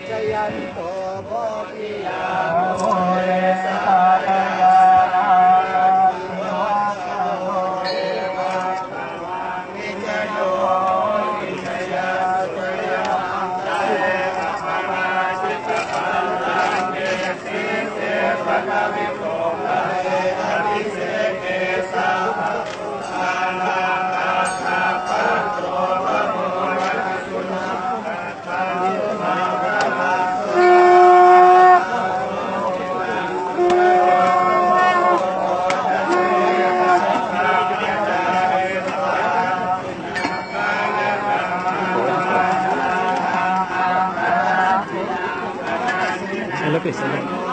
จยันโตโพธิยาโมเรสาตยาวิจโยวิจยาจยาจเยสัพพะจิตปัญญาเกสิเสปะกวิโภคเออภิเสเกสัพพะอาลาคัสสะปัตโตปะโมรัสสุนัขตามาLo que sea.